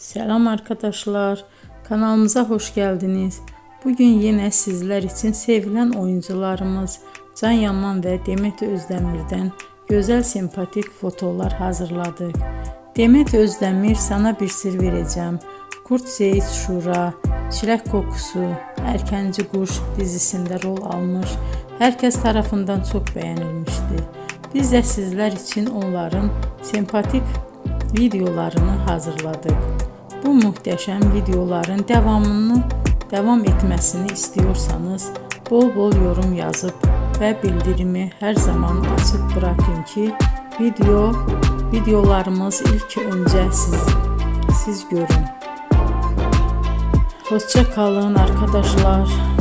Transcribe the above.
Selam arkadaşlar, kanalımıza hoş geldiniz. Bugün yine sizler için sevilen oyuncularımız Can Yaman ve Demet Özdemir'den güzel sempatik fotolar hazırladık. Demet Özdemir Sana Bir Sır Vereceğim, Kurt Seyit Şura, Çilek Kokusu, Erkenci Kuş dizisinde rol almış. Herkes tarafından çok beğenilmişti. Biz de sizler için onların sempatik videolarını hazırladık. Bu muhteşem videoların devam etmesini istiyorsanız bol bol yorum yazıp ve bildirimi her zaman açık bırakın ki videolarımız ilk önce siz görün. Hoşça kalın arkadaşlar.